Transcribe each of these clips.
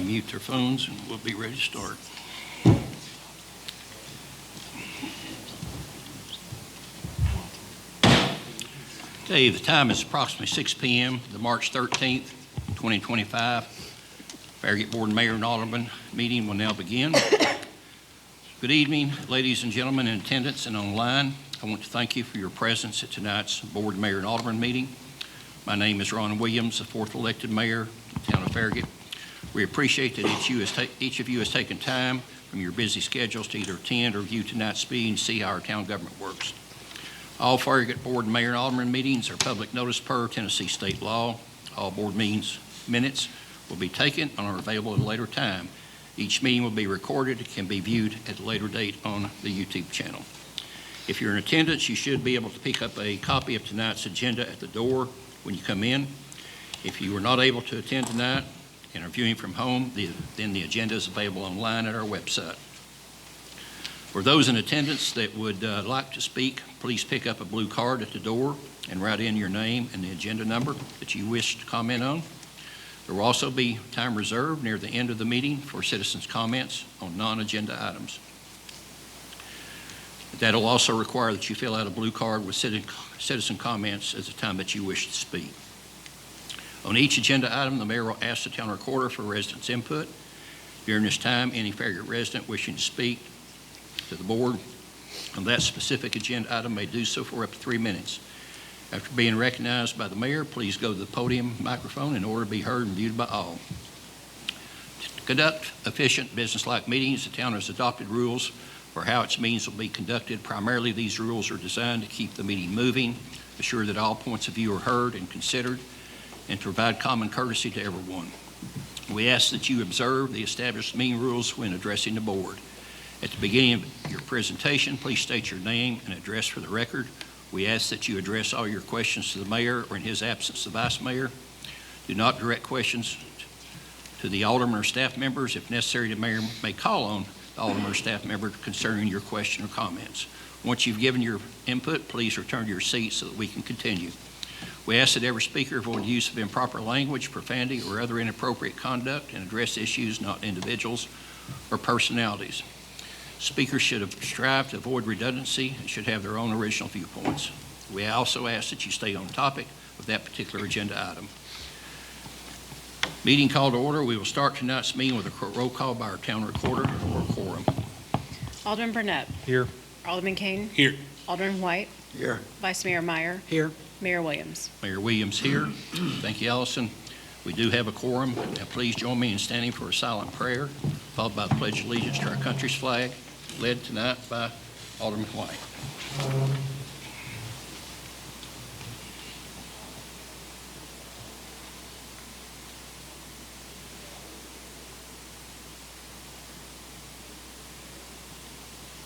mute their phones, and we'll be ready to start. Okay, the time is approximately 6 p.m. The March 13th, 2025 Farragut Board Mayor and Aldermen meeting will now begin. Good evening, ladies and gentlemen in attendance and online. I want to thank you for your presence at tonight's Board Mayor and Aldermen meeting. My name is Ron Williams, the fourth elected mayor of the town of Farragut. We appreciate that each of you has taken time from your busy schedules to either attend or view tonight's meeting and see how our town government works. All Farragut Board Mayor and Aldermen meetings are public notice per Tennessee state law. All board meetings minutes will be taken and are available at a later time. Each meeting will be recorded and can be viewed at a later date on the YouTube channel. If you're in attendance, you should be able to pick up a copy of tonight's agenda at the door when you come in. If you were not able to attend tonight and are viewing from home, then the agenda is available online at our website. For those in attendance that would like to speak, please pick up a blue card at the door and write in your name and the agenda number that you wish to comment on. There will also be time reserved near the end of the meeting for citizens' comments on non-agenda items. That will also require that you fill out a blue card with citizen comments at the time that you wish to speak. On each agenda item, the mayor will ask the town recorder for residents' input. During this time, any Farragut resident wishing to speak to the board on that specific agenda item may do so for up to 3 minutes. After being recognized by the mayor, please go to the podium microphone in order to be heard and viewed by all. To conduct efficient business-like meetings, the town has adopted rules for how its meetings will be conducted. Primarily, these rules are designed to keep the meeting moving, assure that all points of view are heard and considered, and to provide common courtesy to everyone. We ask that you observe the established meeting rules when addressing the board. At the beginning of your presentation, please state your name and address for the record. We ask that you address all your questions to the mayor or in his absence, the vice mayor. Do not direct questions to the alderman or staff members. If necessary, the mayor may call on the alderman or staff member concerning your question or comments. Once you've given your input, please return to your seat so that we can continue. We ask that every speaker avoid use of improper language, profanity, or other inappropriate conduct and address issues, not individuals or personalities. Speakers should strive to avoid redundancy and should have their own original viewpoints. We also ask that you stay on topic of that particular agenda item. Meeting call to order. We will start tonight's meeting with a roll call by our town recorder or quorum. Alderman Burnett. Here. Alderman Kane. Here. Alderman White. Here. Vice Mayor Meyer. Here. Mayor Williams. Mayor Williams here. Thank you, Allison. We do have a quorum. Now please join me in standing for a silent prayer, followed by the Pledge of Allegiance to our country's flag, led tonight by Alderman White.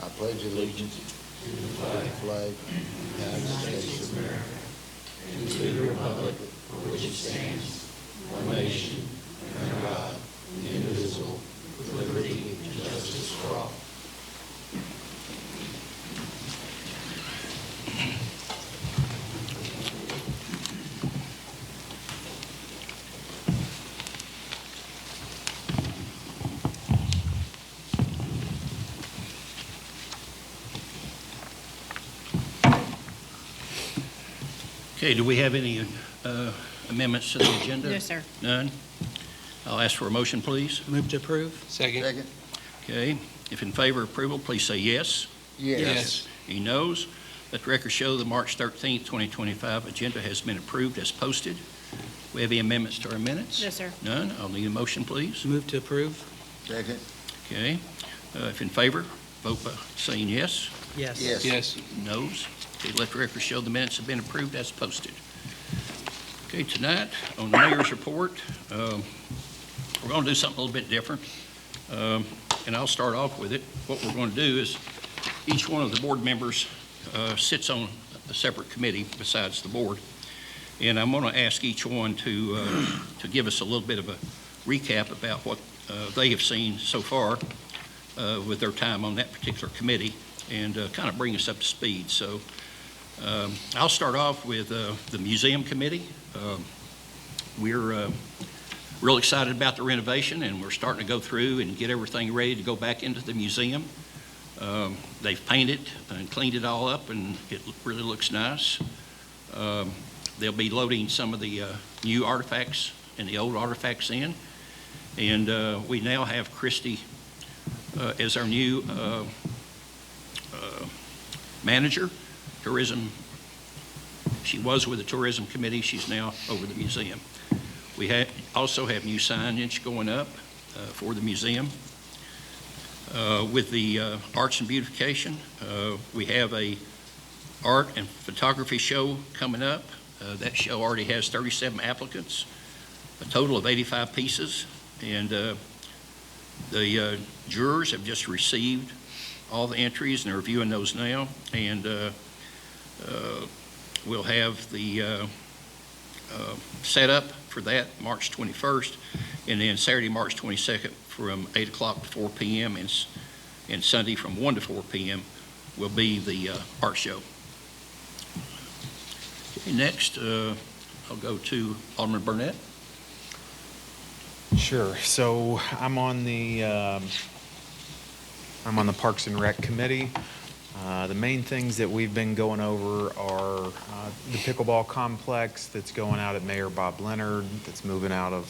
I pledge allegiance to the flag of the United States of America, and to the republic for which it stands, one nation, under God, indivisible, with liberty and justice for all. Okay, do we have any amendments to the agenda? No, sir. None? I'll ask for a motion, please. Move to approve. Second. Okay, if in favor of approval, please say yes. Yes. Any noes? Let the record show the March 13th, 2025 agenda has been approved as posted. We have any amendments to our minutes? No, sir. None? I'll need a motion, please. Move to approve. Second. Okay, if in favor, vote by saying yes. Yes. Yes. Yes. Noes? Okay, let the record show the minutes have been approved as posted. Okay, tonight on the mayor's report, we're going to do something a little bit different, and I'll start off with it. What we're going to do is each one of the board members sits on a separate committee besides the board, and I'm going to ask each one to give us a little bit of a recap about what they have seen so far with their time on that particular committee and kind of bring us up to speed. So I'll start off with the museum committee. real excited about the renovation, and we're starting to go through and get everything ready to go back into the museum. They've painted and cleaned it all up, and it really looks nice. They'll be loading some of the new artifacts and the old artifacts in. And we now have Christy as our new manager, tourism. She was with the tourism committee. She's now over the museum. We also have new signage going up for the museum. With the Arts and Beautification, we have a art and photography show coming up. That show already has 37 applicants, a total of 85 pieces, and the jurors have just received all the entries and they're reviewing those now, and we'll have the setup for that March 21st, and then Saturday, March 22nd from 8 o'clock to 4 p.m. and Sunday from 1 to 4 p.m. will be the art show. Okay, next, I'll go to Alderman Burnett. Sure. So I'm on the Parks and Rec Committee. The main things that we've been going over are the pickleball complex that's going out at Mayor Bob Leonard, that's moving out of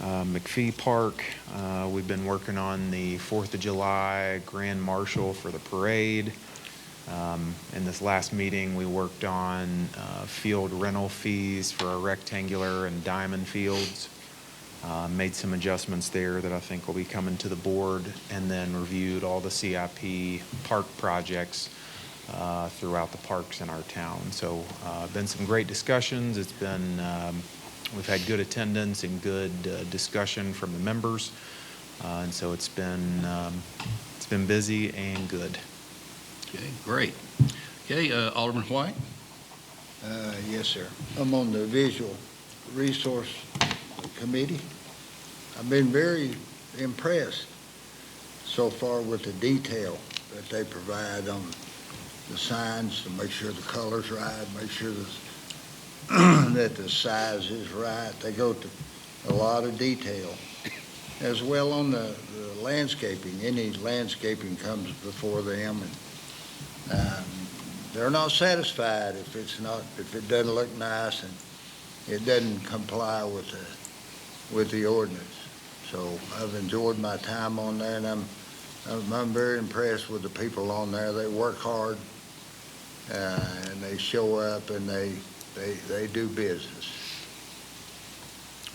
McPhee Park. We've been working on the 4th of July Grand Marshal for the parade. In this last meeting, we worked on field rental fees for our rectangular and diamond fields. Made some adjustments there that I think will be coming to the board, and then reviewed all the CIP park projects throughout the parks in our town. So been some great discussions. It's been, we've had good attendance and good discussion from the members. And so it's been busy and good. Okay, great. Okay, Alderman White. Yes, sir. I'm on the Visual Resource Committee. I've been very impressed so far with the detail that they provide on the signs to make sure the color's right, make sure that the size is right. They go to a lot of detail. As well on the landscaping. Any landscaping comes before them, and they're not satisfied if it doesn't look nice and it doesn't comply with the ordinance. So I've enjoyed my time on there, and I'm very impressed with the people on there. They work hard, and they show up, and they do business.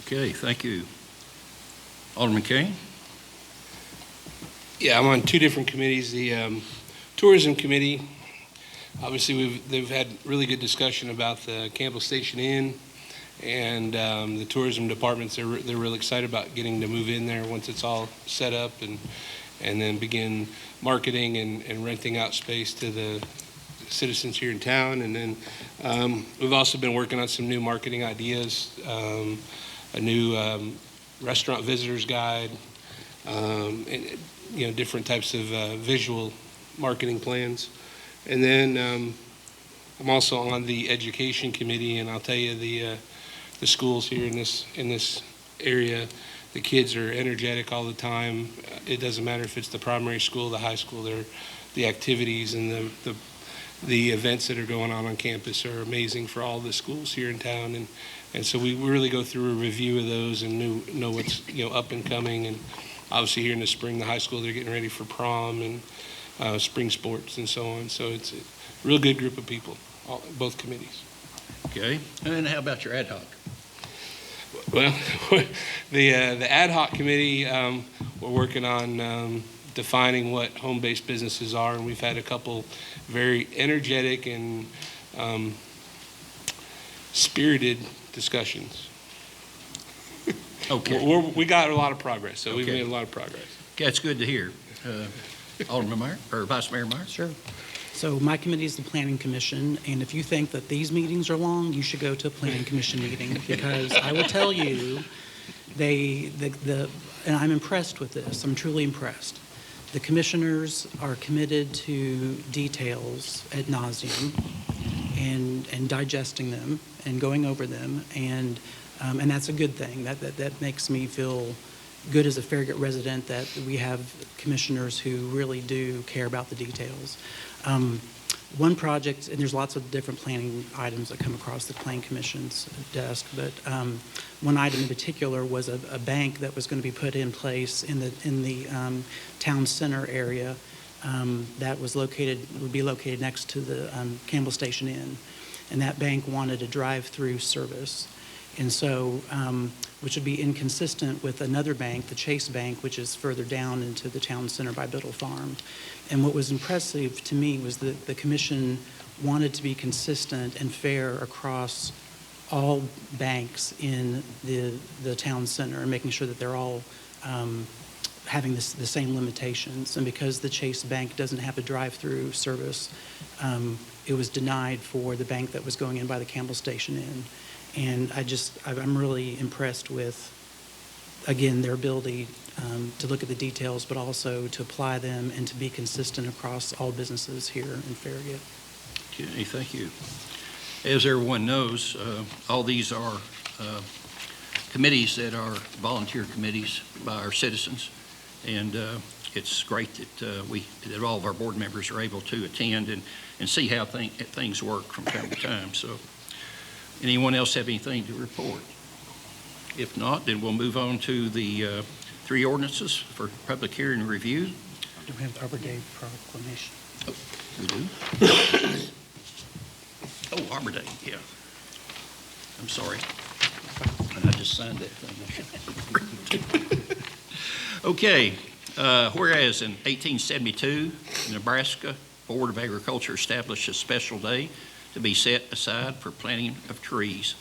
Okay, thank you. Alderman King. Yeah, I'm on two different committees. The Tourism Committee, obviously they've had really good discussion about the Campbell Station Inn, and the tourism departments, they're real excited about getting to move in there once it's all set up, and then begin marketing and renting out space to the citizens here in town. And then we've also been working on some new marketing ideas, a new restaurant visitors guide, and different types of visual marketing plans. And then I'm also on the Education Committee, and I'll tell you the schools here in this area, the kids are energetic all the time. It doesn't matter if it's the primary school, the high school. The activities and the events that are going on campus are amazing for all the schools here in town, and so we really go through a review of those and know what's up and coming. And obviously here in the spring, the high school, they're getting ready for prom and spring sports and so on. So it's a real good group of people, both committees. Okay, and then how about your ad hoc? Well, the ad hoc committee, we're working on defining what home-based businesses are, and we've had a couple very energetic and spirited discussions. Okay. We got a lot of progress, so we've Okay. made a lot of progress. Okay, that's good to hear. Alderman Meyer, or Vice Mayor Meyer? Sure. So my committee is the Planning Commission, and if you think that these meetings are long, you should go to a Planning Commission meeting, because I will tell you, and I'm impressed with this. I'm truly impressed. The commissioners are committed to details ad nauseum and digesting them and going over them, and And that's a good thing. That makes me feel good as a Farragut resident that we have commissioners who really do care about the details. One project, and there's lots of different planning items that come across the Planning Commission's desk, but one item in particular was a bank that was going to be put in place in the town center area that would be located next to the Campbell Station Inn. And that bank wanted a drive-through service. And so, which would be inconsistent with another bank, the Chase Bank, which is further down into the town center by Biddle Farm. And what was impressive to me was that the commission wanted to be consistent and fair across all banks in the town center and making sure that they're all having the same limitations. And because the Chase Bank doesn't have a drive-through service, it was denied for the bank that was going in by the Campbell Station Inn. And I'm really impressed with, again, their ability to look at the details, but also to apply them and to be consistent across all businesses here in Farragut. Okay, thank you. As everyone knows, all these are committees that are volunteer committees by our citizens, and it's great that all of our board members are able to attend and see how things work from time to time. So, anyone else have anything to report? If not, then we'll move on to the three ordinances for public hearing and review. Do we have the Arbor Day proclamation? Oh, we do? Oh, Arbor Day, yeah. I'm sorry. I just signed that thing. Okay, whereas in 1872, the Nebraska Board of Agriculture established a special day to be set aside for planting of trees.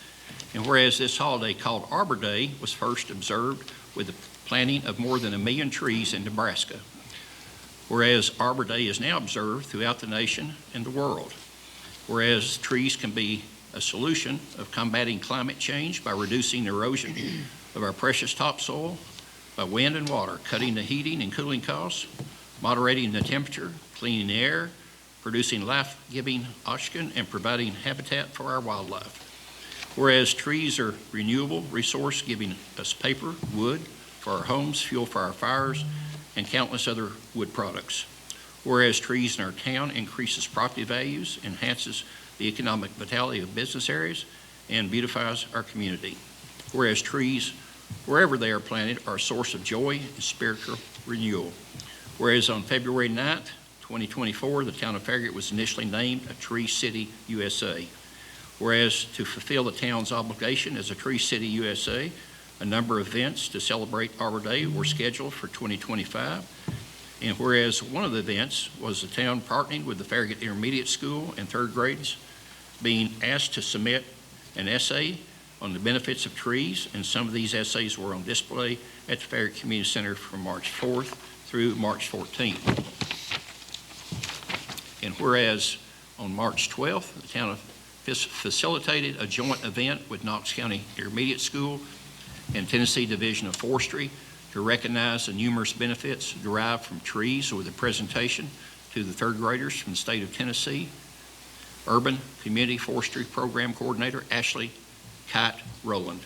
And whereas this holiday called Arbor Day was first observed with the planting of more than 1 million trees in Nebraska. Whereas Arbor Day is now observed throughout the nation and the world. Whereas trees can be a solution of combating climate change by reducing erosion of our precious topsoil, by wind and water, cutting the heating and cooling costs, moderating the temperature, cleaning the air, producing life-giving oxygen, and providing habitat for our wildlife. Whereas trees are renewable resource, giving us paper, wood for our homes, fuel for our fires, and countless other wood products. Whereas trees in our town increases property values, enhances the economic vitality of business areas, and beautifies our community. Whereas trees, wherever they are planted, are a source of joy and spiritual renewal. Whereas on February 9th, 2024, the town of Farragut was initially named a Tree City USA. Whereas to fulfill the town's obligation as a Tree City USA, a number of events to celebrate Arbor Day were scheduled for 2025. And whereas one of the events was the town partnering with the Farragut Intermediate School and third grades being asked to submit an essay on the benefits of trees, and some of these essays were on display at the Farragut Community Center from March 4th through March 14th. And whereas on March 12th, the town facilitated a joint event with Knox County Intermediate School and Tennessee Division of Forestry to recognize the numerous benefits derived from trees with a presentation to the third graders from the state of Tennessee. Urban Community Forestry Program Coordinator Ashley Kite Rowland.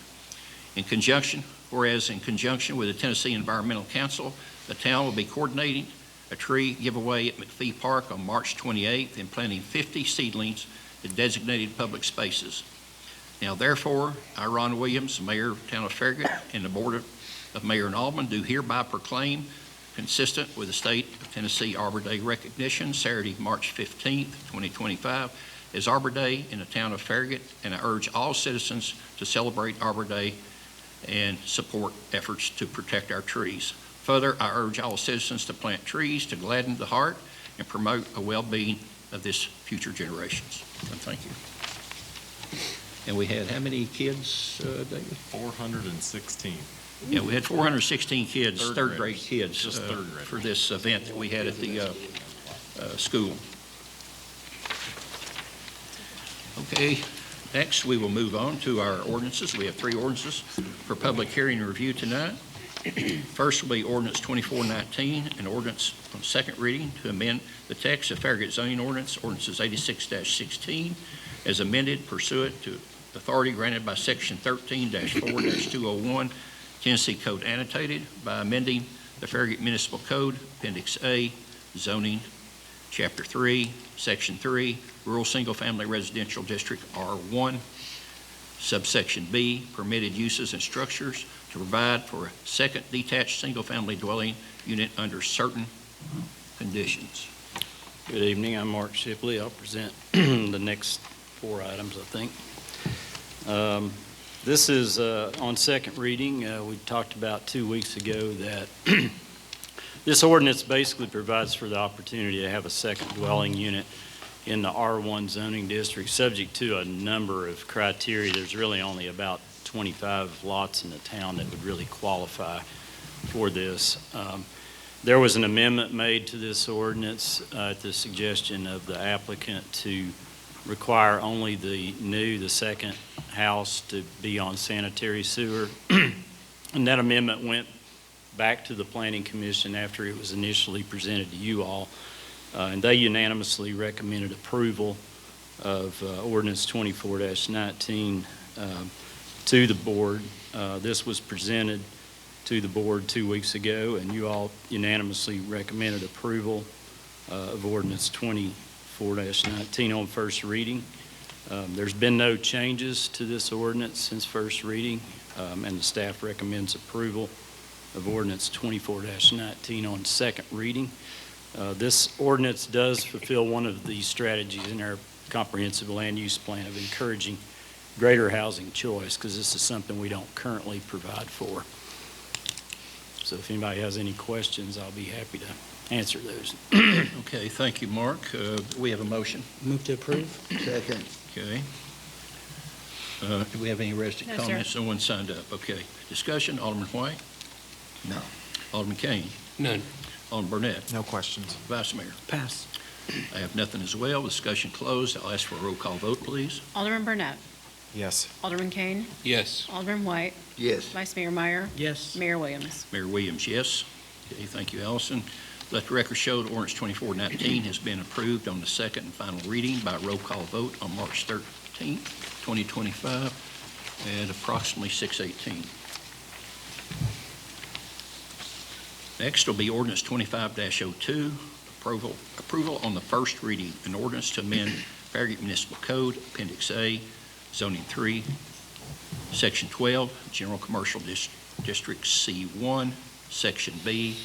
Whereas in conjunction with the Tennessee Environmental Council, the town will be coordinating a tree giveaway at McPhee Park on March 28th and planting 50 seedlings in designated public spaces. Now, therefore, I, Ron Williams, Mayor of the Town of Farragut, and the Board of Mayor and Aldermen do hereby proclaim, consistent with the state of Tennessee Arbor Day recognition, Saturday, March 15th, 2025, as Arbor Day in the town of Farragut, and I urge all citizens to celebrate Arbor Day and support efforts to protect our trees. Further, I urge all citizens to plant trees to gladden the heart and promote a well-being of this future generations. And thank you. And we had how many kids, David? 416. Yeah, we had 416 kids, third grade kids, Just third graders. for this event that we had at the school. Okay, next we will move on to our ordinances. We have three ordinances for public hearing and review tonight. First will be ordinance 2419, an ordinance on second reading to amend the text of Farragut zoning ordinance, ordinances 86-16, as amended pursuant to authority granted by Section 13-4-201 Tennessee Code annotated by amending the Farragut Municipal Code, Appendix A, zoning, Chapter 3, Section 3, Rural Single-Family Residential District R1, Subsection B, permitted uses and structures to provide for a second detached single-family dwelling unit under certain conditions. Good evening, I'm Mark Shipley. I'll present the next 4 items, I think. This is on second reading. We talked about 2 weeks ago that this ordinance basically provides for the opportunity to have a second dwelling unit in the R1 zoning district, subject to a number of criteria. There's really only about 25 lots in the town that would really qualify for this. There was an amendment made to this ordinance at the suggestion of the applicant to require only the second house to be on sanitary sewer. And that amendment went back to the Planning Commission after it was initially presented to you all. And they unanimously recommended approval of ordinance 24-19 to the board. This was presented to the board 2 weeks ago, and you all unanimously recommended approval of ordinance 24-19 on first reading. There's been no changes to this ordinance since first reading, and the staff recommends approval of ordinance 24-19 on second reading. This ordinance does fulfill one of the strategies in our comprehensive land use plan of encouraging greater housing choice, because this is something we don't currently provide for. So if anybody has any questions, I'll be happy to answer those. Okay, thank you, Mark. We have a motion. Move to approve. Second. Okay. Do we have any resident No, sir. comments? No one signed up. Okay. Discussion, Alderman White, No. Alderman Kane, None. Alderman Burnett, No questions. Vice Mayor. Pass. I have nothing as well. Discussion closed. I'll ask for a roll call vote, please. Alderman Burnett, Yes. Alderman Kane, Yes. Alderman White, Yes. Vice Mayor Meyer, Yes. Mayor Williams. Mayor Williams, yes. Okay, thank you, Allison. Let the record show that ordinance 24-19 has been approved on the second and final reading by roll call vote on March 13th, 2025, at approximately 6:18. Next will be ordinance 25-02, approval on the first reading, an ordinance to amend Farragut Municipal Code, Appendix A, Zoning 3, Section 12, General Commercial District C1, Section B,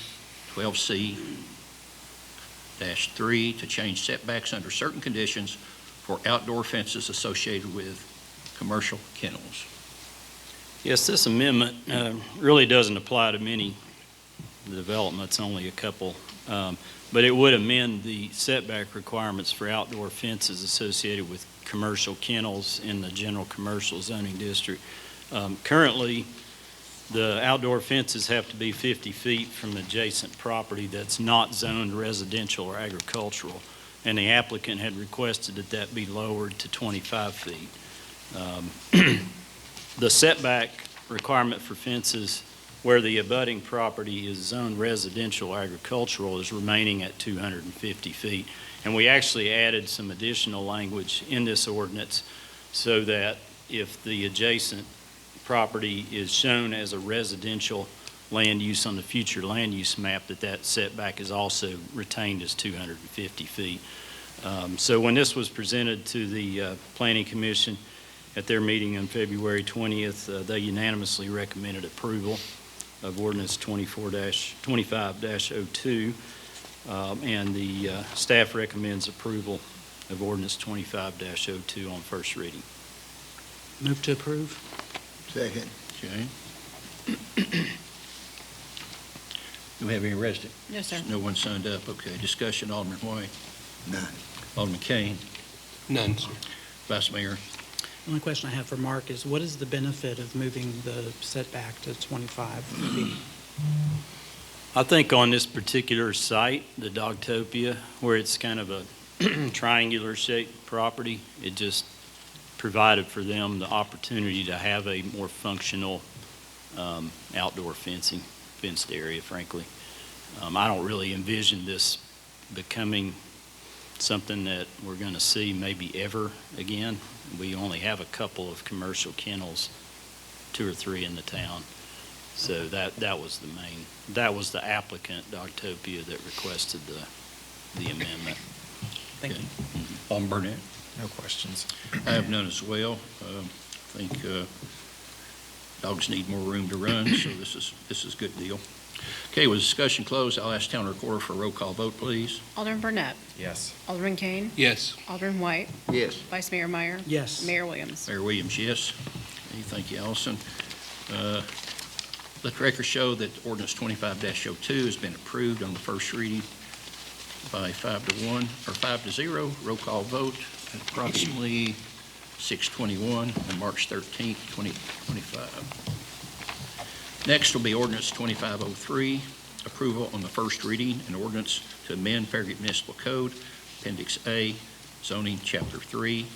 12C-3, to change setbacks under certain conditions for outdoor fences associated with commercial kennels. Yes, this amendment really doesn't apply to many developments, only a couple, but it would amend the setback requirements for outdoor fences associated with commercial kennels in the general commercial zoning district. Currently, the outdoor fences have to be 50 feet from adjacent property that's not zoned residential or agricultural, and the applicant had requested that that be lowered to 25 feet. The setback requirement for fences where the abutting property is zoned residential or agricultural is remaining at 250 feet. And we actually added some additional language in this ordinance so that if the adjacent property is shown as a residential land use on the future land use map, that setback is also retained as 250 feet. So when this was presented to the Planning Commission at their meeting on February 20th, they unanimously recommended approval of ordinance 25-02, and the staff recommends approval of ordinance 25-02 on first reading. Move to approve. Second. Okay. Do we have any resident? No, sir. No one signed up. Okay. Discussion, Alderman White, None. Alderman Kane, None, sir. Vice Mayor. The only question I have for Mark is, what is the benefit of moving the setback to 25 feet? I think on this particular site, the Dogtopia, where it's kind of a triangular shaped property, it just provided for them the opportunity to have a more functional outdoor fenced area, frankly. I don't really envision this becoming something that we're going to see maybe ever again. We only have a couple of commercial kennels, 2 or 3 in the town. So that was the applicant, Dogtopia, that requested the amendment. Thank you. Alderman Burnett? No questions. I have none as well. I think dogs need more room to run, so this is a good deal. Okay, with discussion closed, I'll ask Town Recorder for a roll call vote, please. Alderman Burnett. Yes. Alderman Kane. Yes. Alderman White. Yes. Vice Mayor Meyer. Yes. Mayor Williams. Mayor Williams, yes. Okay, thank you, Allison. Let the record show that ordinance 25-02 has been approved on the first reading by 5-1, or 5-0. Roll call vote at approximately 6:21 on March 13th, 2025. Next will be ordinance 2503, approval on the first reading, an ordinance to amend Farragut Municipal Code, Appendix A, zoning, Chapter 3,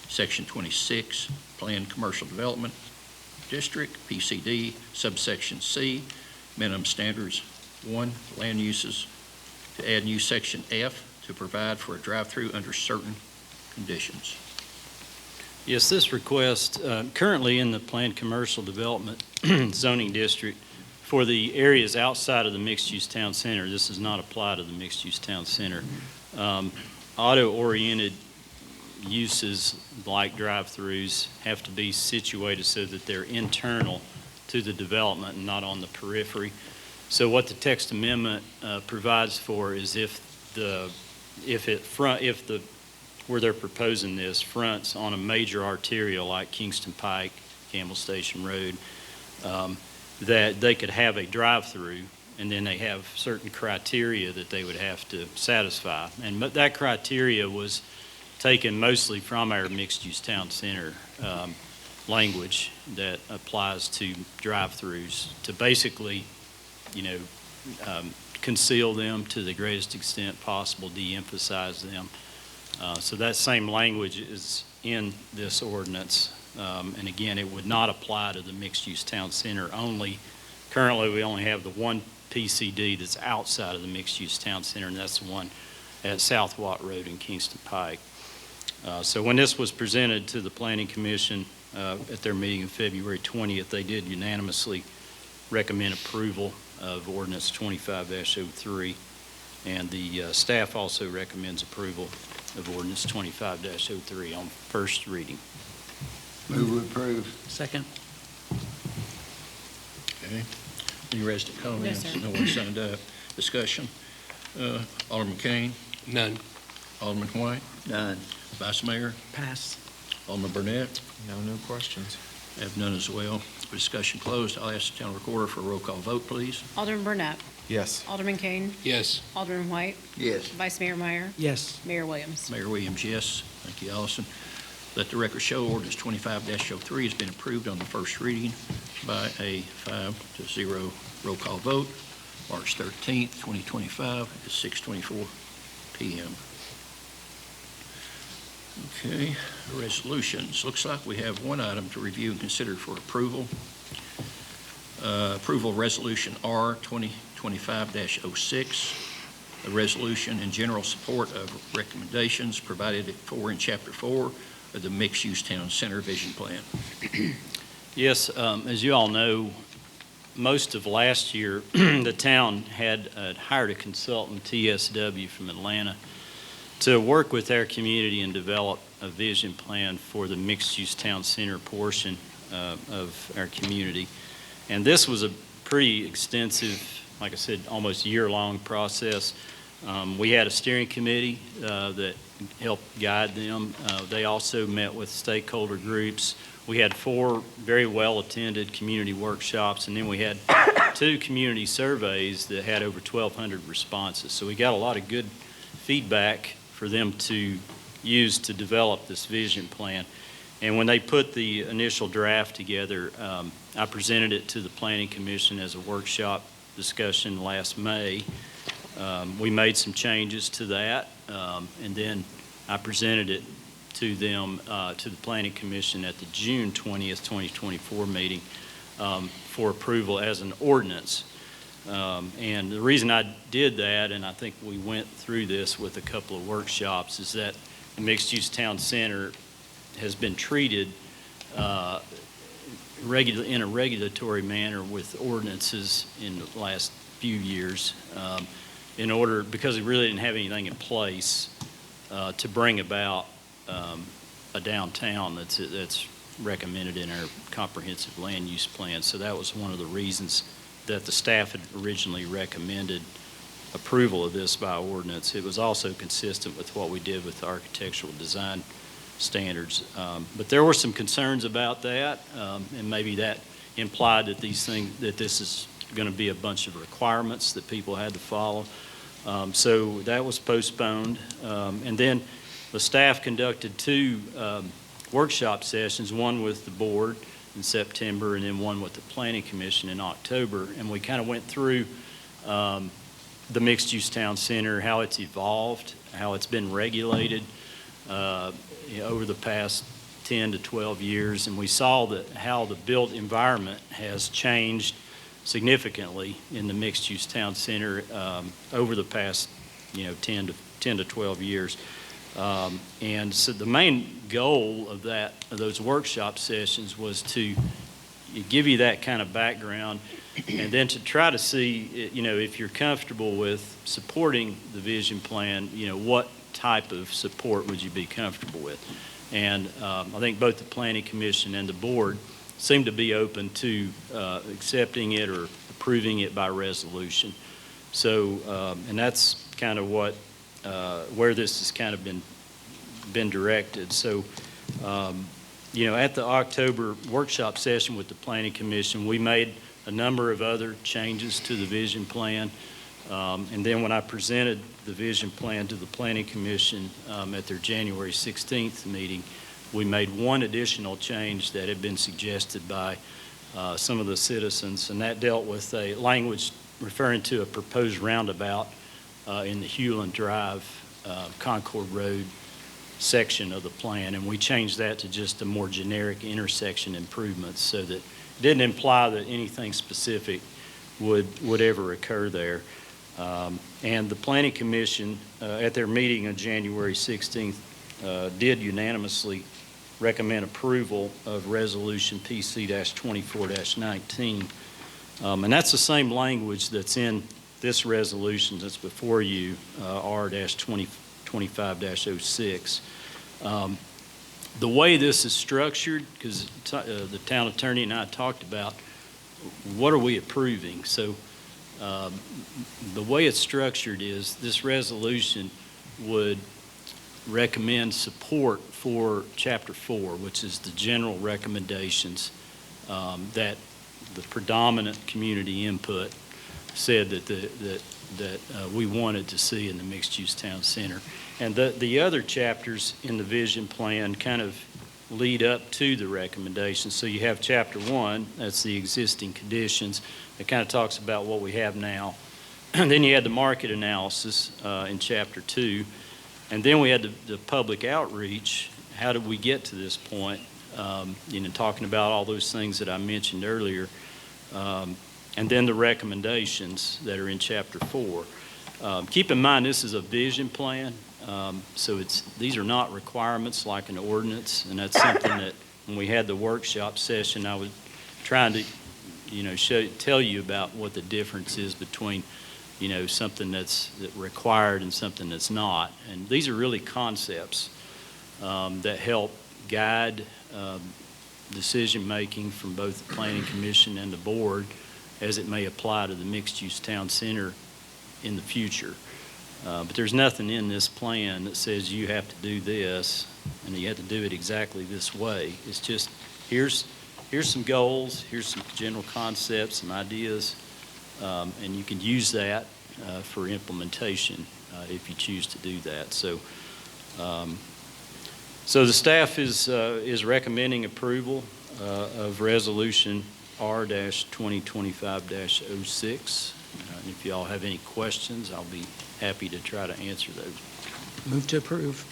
Section 26, Planned Commercial Development District, PCD, subsection C, minimum standards. 1, land uses, to add new section F to provide for a drive-through under certain conditions. Yes, this request, currently in the planned commercial development zoning district, for the areas outside of the mixed-use town center, this does not apply to the mixed-use town center. Auto-oriented uses like drive-throughs have to be situated so that they're internal to the development and not on the periphery. So what the text amendment provides for is where they're proposing this fronts on a major arterial like Kingston Pike, Campbell Station Road, that they could have a drive-through, and then they have certain criteria that they would have to satisfy. And that criteria was taken mostly from our mixed-use town center language that applies to drive-throughs to basically, conceal them to the greatest extent possible, de-emphasize them. So that same language is in this ordinance. And again, it would not apply to the mixed-use town center only. Currently, we only have the one PCD that's outside of the mixed-use town center, and that's the one at South Watt Road in Kingston Pike. So when this was presented to the Planning Commission at their meeting on February 20th, they did unanimously recommend approval of ordinance 25-03, and the staff also recommends approval of ordinance 25-03 on first reading. Move we approve. Second. Okay. Any resident comments? No, sir. No one signed up. Discussion. Alderman Kane, None. Alderman White, None. Vice Mayor, Pass. Alderman Burnett. No questions. I have none as well. With discussion closed, I'll ask the Town Recorder for a roll call vote, please. Alderman Burnett. Yes. Alderman Kane. Yes. Alderman White. Yes. Vice Mayor Meyer. Yes. Mayor Williams. Mayor Williams, yes. Thank you, Allison. Let the record show ordinance 25-03 has been approved on the first reading by a 5-0 roll call vote, March 13th, 2025, at 6:24 p.m. Okay, resolutions. Looks like we have one item to review and consider for approval. Approval of Resolution R 2025-06, a resolution in general support of recommendations provided in Chapter 4 of the Mixed-Use Town Center Vision Plan. Yes, as you all know, most of last year, the town had hired a consultant, TSW, from Atlanta, to work with our community and develop a vision plan for the mixed-use town center portion of our community. And this was a pretty extensive, like I said, almost year-long process. We had a steering committee that helped guide them. They also met with stakeholder groups. We had 4 very well-attended community workshops, and then we had 2 community surveys that had over 1,200 responses. So we got a lot of good feedback for them to use to develop this vision plan. And when they put the initial draft together, I presented it to the Planning Commission as a workshop discussion last May. We made some changes to that, and then I presented it to them, to the Planning Commission at the June 20th, 2024 meeting for approval as an ordinance. And the reason I did that, and I think we went through this with a couple of workshops, is that the mixed-use town center has been treated in a regulatory manner with ordinances in the last few years because it really didn't have anything in place to bring about a downtown that's recommended in our comprehensive land use plan. So that was one of the reasons that the staff had originally recommended approval of this by ordinance. It was also consistent with what we did with the architectural design standards. But there were some concerns about that, and maybe that implied that this is going to be a bunch of requirements that people had to follow. So that was postponed. And then the staff conducted two workshop sessions, one with the board in September and then one with the Planning Commission in October. And we kind of went through the mixed-use town center, how it's evolved, how it's been regulated over the past 10 to 12 years. And we saw how the built environment has changed significantly in the mixed-use town center over the past 10 to 12 years. And so the main goal of those workshop sessions was to give you that kind of background, and then to try to see, if you're comfortable with supporting the vision plan, what type of support would you be comfortable with? And I think both the Planning Commission and the board seem to be open to accepting it or approving it by resolution. So, and that's kind of where this has kind of been directed. So, at the October workshop session with the Planning Commission, we made a number of other changes to the vision plan. And then when I presented the vision plan to the Planning Commission at their January 16th meeting, we made one additional change that had been suggested by some of the citizens, and that dealt with a language referring to a proposed roundabout in the Hewland Drive, Concord Road section of the plan, and we changed that to just a more generic intersection improvements so that it didn't imply that anything specific would ever occur there. And the Planning Commission, at their meeting on January 16th, did unanimously recommend approval of Resolution PC-24-19. And that's the same language that's in this resolution that's before you, R-2025-06. The way this is structured, because the town attorney and I talked about what are we approving. So the way it's structured is this resolution would recommend support for Chapter 4, which is the general recommendations that the predominant community input said that we wanted to see in the mixed-use town center. And the other chapters in the vision plan kind of lead up to the recommendations. So you have Chapter 1, that's the existing conditions. It kind of talks about what we have now. And then you had the market analysis in Chapter 2. And then we had the public outreach. How did we get to this point? Talking about all those things that I mentioned earlier. And then the recommendations that are in Chapter 4. Keep in mind, this is a vision plan. So these are not requirements like an ordinance, and that's something that when we had the workshop session, I was trying to, tell you about what the difference is between, something that's required and something that's not. And these are really concepts that help guide decision-making from both the Planning Commission and the board as it may apply to the mixed-use town center in the future. But there's nothing in this plan that says you have to do this and you have to do it exactly this way. It's just, here's some goals, here's some general concepts, some ideas, and you can use that for implementation if you choose to do that. So, so the staff is recommending approval of Resolution R-2025-06. And if you all have any questions, I'll be happy to try to answer those. Move to approve.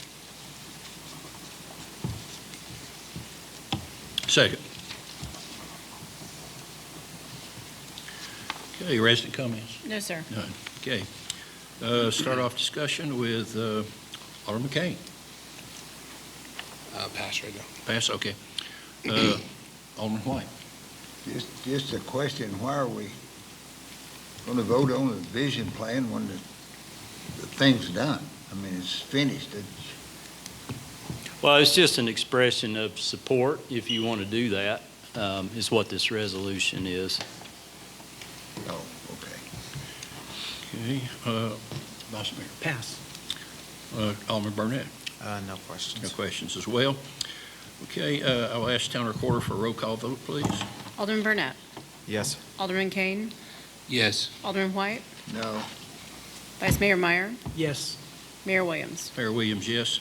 Second. Okay, resident comments? No, sir. None. Okay. Start off discussion with Alderman Kane. Pass right now. Pass, okay. Alderman White. Just a question, why are we going to vote on the vision plan when the thing's done? I mean, it's finished. Well, it's just an expression of support, if you want to do that, is what this resolution is. Oh, okay. Okay. Vice Mayor. Pass. Alderman Burnett. No No questions. questions as well. Okay, I'll ask town recorder for a roll call vote, please. Alderman Burnett. Yes. Alderman Kane. Yes. Alderman White. No, Vice Mayor Meyer. Yes. Mayor Williams. Mayor Williams, yes.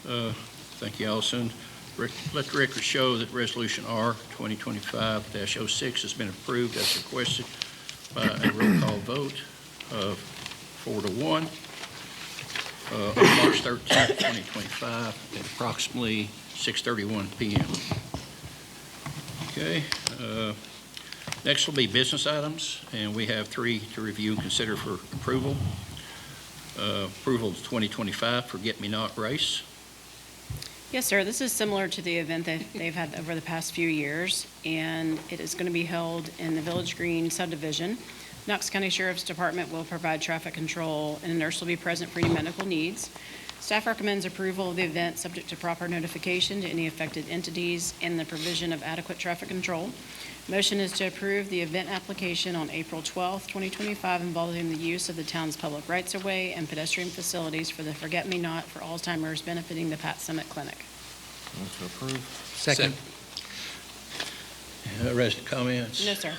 Thank you, Allison. Let the record show that Resolution R 2025-06 has been approved as requested by a roll call vote of 4-1 on March 13th, 2025 at approximately 6:31 p.m. Okay. Next will be business items, and we have 3 to review and consider for approval. Approval of the 2025 Forget-Me-Not Race. Yes, sir. This is similar to the event that they've had over the past few years, and it is going to be held in the Village Green subdivision. Knox County Sheriff's Department will provide traffic control, and a nurse will be present for any medical needs. Staff recommends approval of the event subject to proper notification to any affected entities and the provision of adequate traffic control. Motion is to approve the event application on April 12th, 2025, involving the use of the town's public rights-of-way and pedestrian facilities for the Forget-Me-Not for Alzheimer's benefiting the Pat Summit Clinic. Move to approve. Second. Resident comments? No, sir.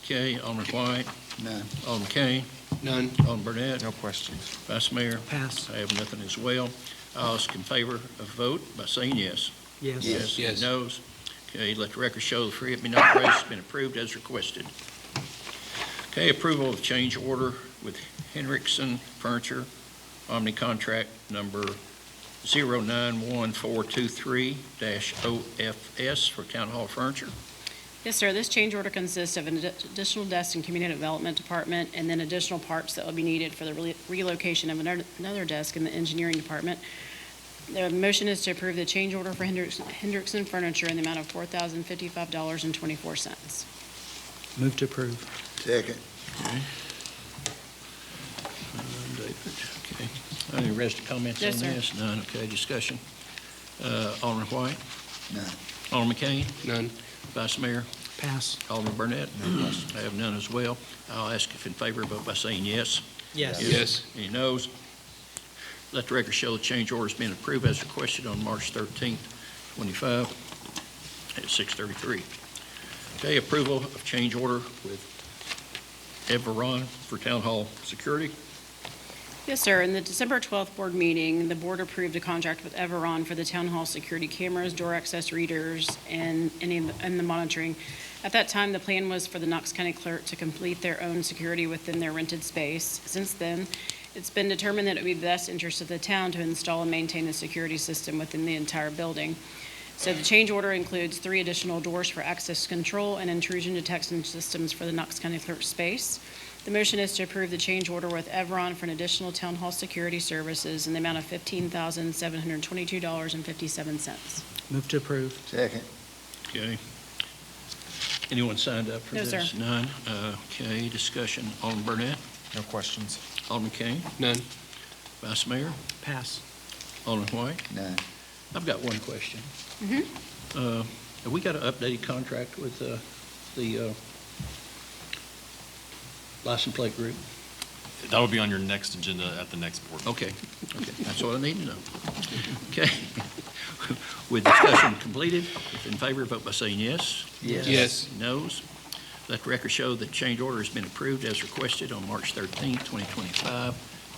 Okay, Alderman White, none. Alderman Kane, None. Alderman Burnett, No questions. Vice Mayor. Pass. I have nothing as well. I'll ask in favor of vote by saying yes. Yes. Yes. Any noes? Okay, let the record show the Forget-Me-Not race has been approved as requested. Okay, approval of change order with Henriksen Furniture, Omni contract number 091423-OFS for Town Hall Furniture. Yes, sir. This change order consists of an additional desk in Community Development Department and then additional parts that will be needed for the relocation of another desk in the Engineering Department. The motion is to approve the change order for Hendrickson Furniture in the amount of $4,055.24. Move to approve. Second, David, okay. Any resident comments No, on sir. this? None, okay, discussion. Alderman White, none. Alderman Kane, None. Vice Mayor, Pass. Alderman Burnett. I have none as well. I'll ask if in favor, vote by saying yes. Yes. Yes. Any noes? Let the record show the change order has been approved as requested on March 13th, 25 at 6:33. Okay, approval of change order with Everon for Town Hall Security. Yes, sir. In the December 12th board meeting, the board approved a contract with Everon for the town hall security cameras, door access readers, and the monitoring. At that time, the plan was for the Knox County clerk to complete their own security within their rented space. Since then, it's been determined that it would be the best interest of the town to install and maintain the security system within the entire building. So the change order includes 3 additional doors for access control and intrusion detection systems for the Knox County clerk's space. The motion is to approve the change order with Everon for an additional town hall security services in the amount of $15,722.57. Move to approve. Second, Okay. Anyone signed up for No, this? sir. None. Okay, discussion. Alderman Burnett, No questions. Alderman Kane, None. Vice Mayor, Pass. Alderman White. none. I've got one question. Mhm. Have we got an updated contract with the license plate group? That will be on your next agenda at the next board. Okay, that's what I need to know. Okay. With discussion completed, if in favor, vote by saying yes. Yes. Noes? Let the record show that change order has been approved as requested on March 13th, 2025,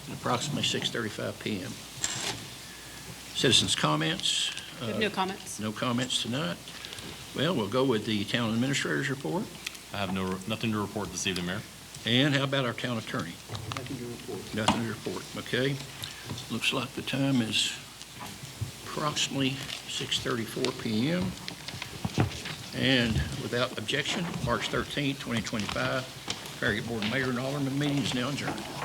at approximately 6:35 p.m. Citizens' comments? We have no comments. No comments tonight. Well, we'll go with the town administrator's report. I have nothing to report this evening, Mayor. And how about our town attorney? Nothing to report. Okay. Looks like the time is approximately 6:34 p.m. And without objection, March 13th, 2025 Farragut Board of Mayor and Aldermen meeting is now adjourned.